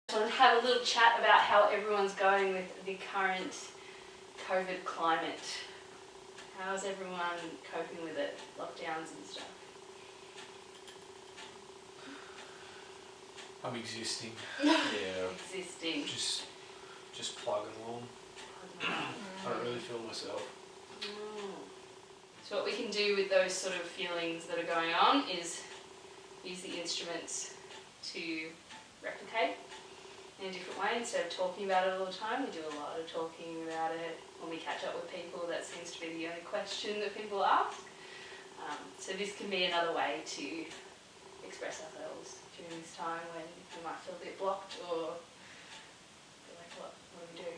I want to have a little chat about how everyone's going with the current COVID climate. How's everyone coping with it? Lockdowns and stuff. I'm existing. Yeah. Existing. Just plugging along. I don't really feel myself. So what we can do with those sort of feelings that are going on is use the instruments to replicate in a different way. Instead of talking about it all the time, we do a lot of talking about it. When we catch up with people, that seems to be the only question that people ask. So this can be another way to express ourselves during this time when we might feel a bit blocked or feel like, what do we do?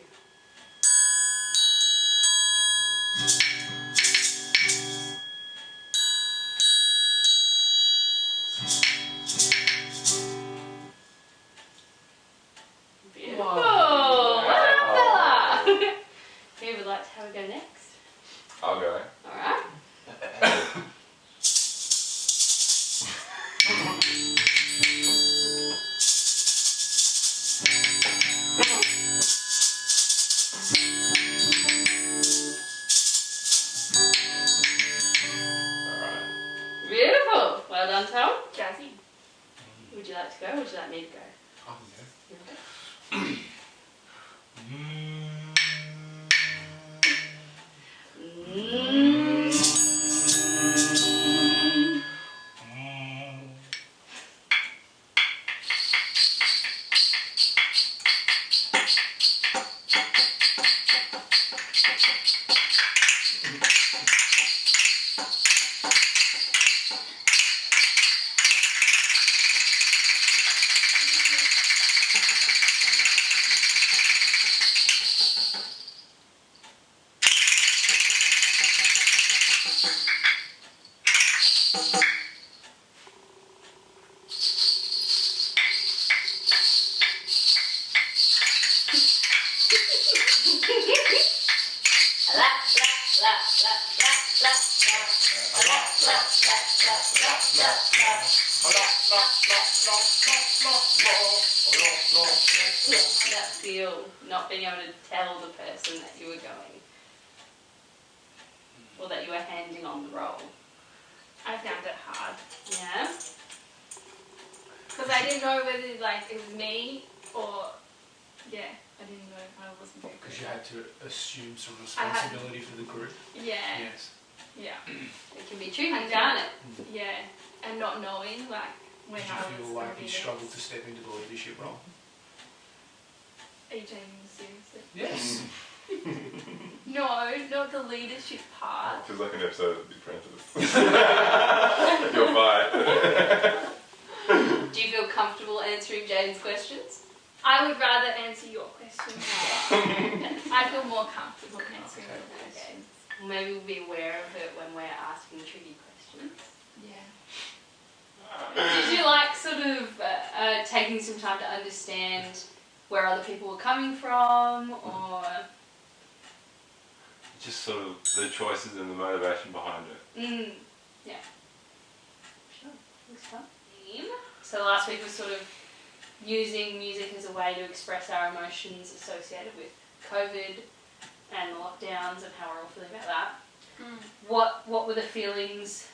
Beautiful! Wow. Well done, fella! Who would like to have a go next? I'll go. Alright. Alright. Beautiful! Well done, Tom. Jazzy. Would you like to go or would you like me to go? Oh, That feel not being able to tell the person that you were going or that you were handing on the role. I found it hard Yeah? because I didn't know whether it was me or I didn't know if I wasn't very because good. you had to assume some I had- responsibility for the group. Yeah, Yes. yeah, It can be tricky, And can't it? yeah, and not knowing when Did I you was feel gonna like be you next. struggled to step into the leadership role? Are you taking this seriously? Yes. No, not the leadership part. Feels like an episode of The Apprentice. You're fired. Do you feel comfortable answering Jane's questions? I would rather answer your question. I feel more comfortable answering your Okay. questions. Well, maybe we'll be aware of it when we're asking tricky questions. Yeah. Did you like sort of taking some time to understand where other people were coming from or... Just sort of the choices and the motivation behind it. Yeah. Sure. Thanks, Tom. So last week was sort of using music as a way to express our emotions associated with COVID and the lockdowns and how we're all feeling about that. What were the feelings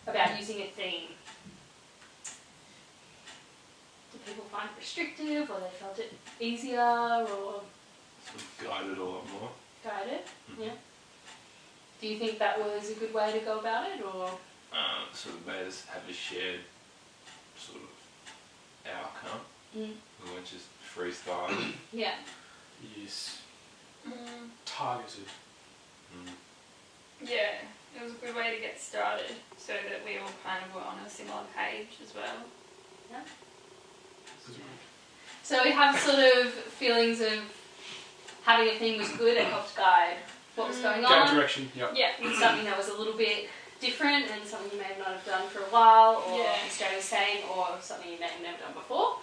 about using a theme? Did people find it restrictive or they felt it easier or Sort of guided a lot more. guided? Yeah. Do you think that was a good way to go about it or? Sort of made us have a shared sort of outcome. We weren't just freestyle. Yeah. Yes. Targeted. Yeah, it was a good way to get started so that we all kind of were on a similar page as well. Yeah. So we have sort of feelings of having a theme was good and helped guide what was going Guide on. direction, yep. Yeah, it's something that was a little bit different and something you may not have done for a while or Yeah. stay the same or something you may have never done before.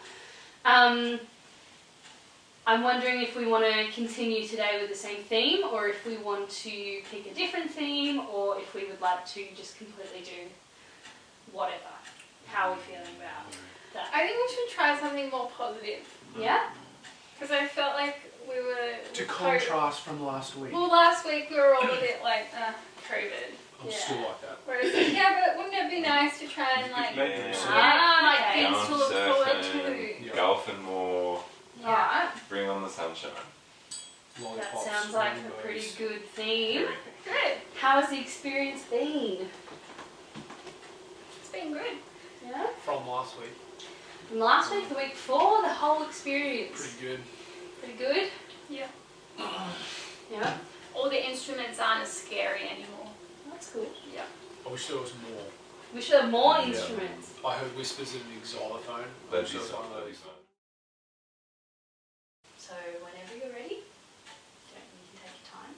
I'm wondering if we want to continue today with the same theme or if we want to pick a different theme or if we would like to just completely do whatever. How are we feeling about that. I think we should try something more positive. Yeah? Because I felt like we were... To contrast from last week. Well, last week we were all a bit like, COVID. I'm still like that. Whereas, yeah, but wouldn't it be nice to try and like... Yeah. like okay. things to look forward to? Yeah. Golfing more, Yeah. bring on the sunshine. That Lollipops, sounds like a rainbows. pretty good theme. Everything. Good. How has the experience been? It's been good. Yeah? From last week. From last week, the week before, the whole experience. Pretty good. Pretty good? Yeah. Yeah? All the instruments aren't as scary anymore. That's good. Yeah. I wish there was more. We should have more Yeah. instruments. I heard whispers of an xylophone. I That'd wish be there was one of something. those. So whenever you're ready, you can take your time.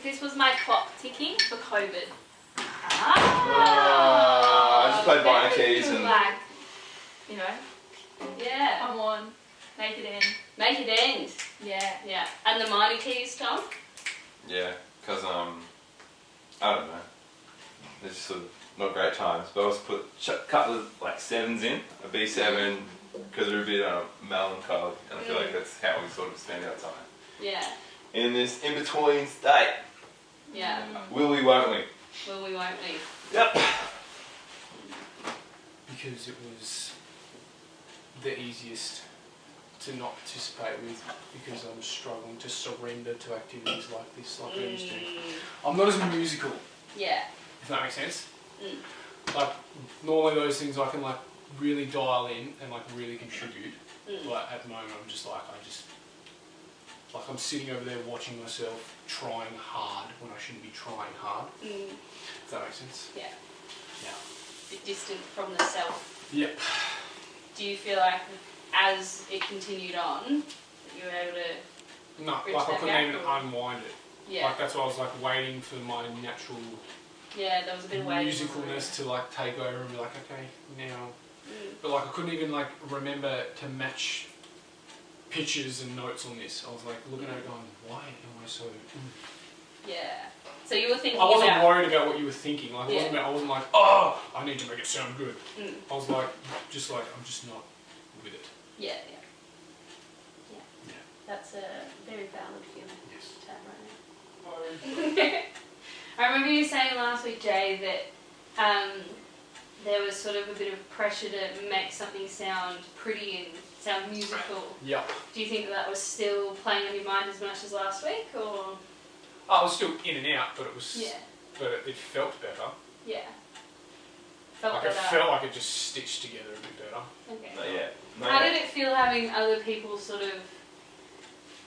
This was my clock ticking for COVID. I just played Very Vinyl Keys good, and like, you know, Yeah. come on, make it end. Make it end. Yeah. Yeah. And the minor keys, Tom? yeah, because I don't know, it's just sort of not great times. But I also put a couple of like sevens in, a B7, because we're a bit melancholy, and I feel like that's how we sort of spend our time Yeah. in this in between state. Yeah. Will we? Won't we? Well, we won't be. Yep. Because it was the easiest to not participate with, because I'm struggling to surrender to activities like this, like I used to. I'm not as musical, Yeah. if that makes sense. Mm. Like, normally those things I can like really dial in and like really contribute. But at the moment I'm just like, like I'm sitting over there watching myself trying hard when I shouldn't be trying hard. If that makes sense. Yeah. Yeah. Bit distant from the self. Yep. Do you feel like as it continued on, that you were able to... No, Bridge like I that couldn't gap, even or- unwind it. Yeah. Like that's why I was like waiting for my natural Yeah, there was a bit of waiting. musicalness to like take over and be like, okay, now. But like I couldn't even like remember to match pictures and notes on this. I was like looking at it going, why am I so... Yeah. So you were thinking I wasn't about... worried about what you were thinking. Like I wasn't like, oh, I need to make it sound good. I was like, I'm just not with it. Yeah. Yeah. That's a very valid feeling Yes. to have right now. I remember you saying last week, Jay, that there was sort of a bit of pressure to make something sound pretty and sound musical. Yep. Do you think that was still playing on your mind as much as last week, or? I was still in and out, but it was. Yeah. But it felt better. Yeah. Felt Like better. it felt like it just stitched together a bit better. Okay. Not yet. How did it feel having other people sort of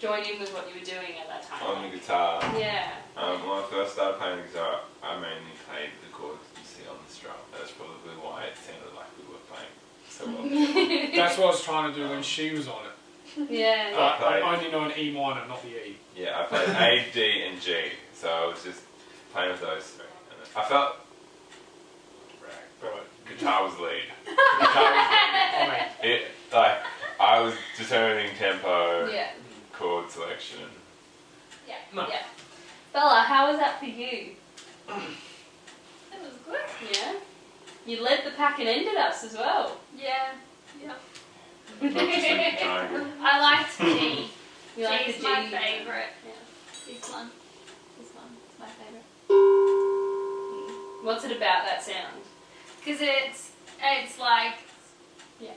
join in with what you were doing at that time? On the guitar. Yeah. When I first started playing the guitar, I mainly played the chords you see on the strum. That's probably why it sounded like we were playing so well. That's what I was trying to do when she was on it. Yeah. But Okay. I only know an E minor, not the E. Yeah, I played A, D, and G, so I was just playing with those three. And I felt guitar was lead. Guitar was lead. I was determining tempo, Yeah. chord selection. Yeah. No. Yeah. Bella, how was that for you? It was good. Yeah. You led the pack and ended us as well. Yeah. Yeah. Not just a triangle. I liked G. You like the G's G? my favourite. Yeah. This one. This one is my favourite. What's it about that sound? Because it's like, Yeah.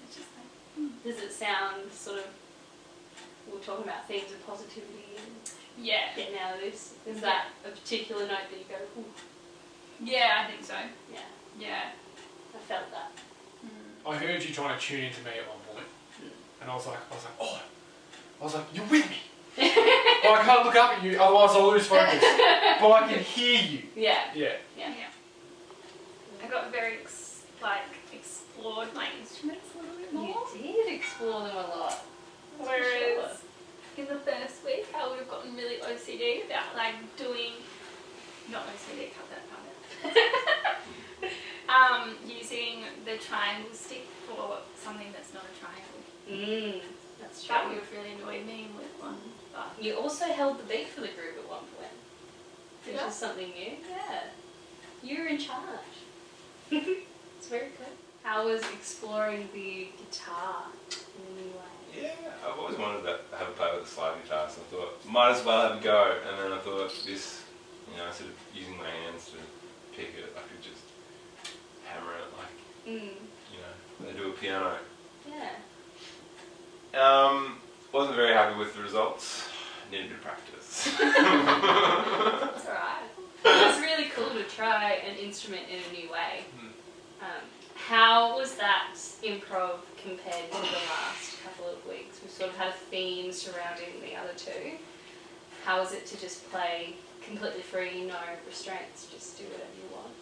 it's just like, Does it sound sort of? We're talking about themes of positivity and yeah. getting out of this. Is that a particular note that you go? Ooh, Yeah, I think so. yeah. Yeah. I felt that. I heard you trying to tune into me at one point, and I was like, you're with me. Well, I can't look up at you, otherwise I'll lose focus. But I can hear you. Yeah. Yeah. Yeah. I got very explored my instruments a little bit more. You did explore them a lot. That's for Whereas in the first week, I would have gotten really OCD about like doing, not OCD, cut that using the triangle stick for something that's not a triangle. That's That true. would have really annoyed me with one. But You also held the beat for the group at one point, which Yeah. is something new. Yeah. You're in charge. It's very good. How was exploring the guitar in a new way? Yeah, I've always wanted to have a play with the slide guitar, so I thought, might as well have a go. And then I thought, this, sort of using my hands to pick it, I could just hammer it like, they do a piano. Yeah. Wasn't very happy with the results. Needed a bit of practice. That's alright. It's really cool to try an instrument in a new way. How was that improv compared to the last couple of weeks? We've sort of had a theme surrounding the other two. How was it to just play completely free, no restraints, just do whatever you want?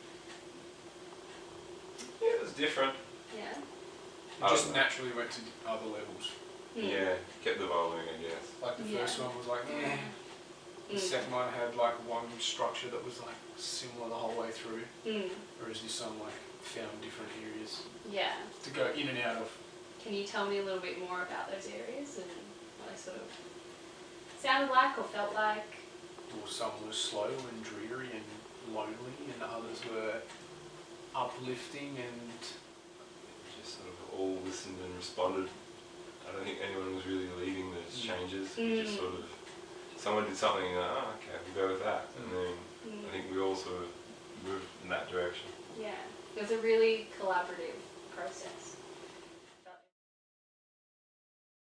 Yeah, it was different. Yeah. It just naturally went to other levels. Yeah, kept evolving, I guess. Like the Yeah. first one was like, The second one had like one structure that was like similar the whole way through, whereas this one like found different areas Yeah. to go in and out of. Can you tell me a little bit more about those areas and what they sort of sounded like or felt like? Or some were slow and dreary and lonely, and others were uplifting and Just sort of all listened and responded. I don't think anyone was really leading those changes. It just sort of, someone did something and okay, we'll go with that. And then I think we all sort of moved in that direction. Yeah. It was a really collaborative process.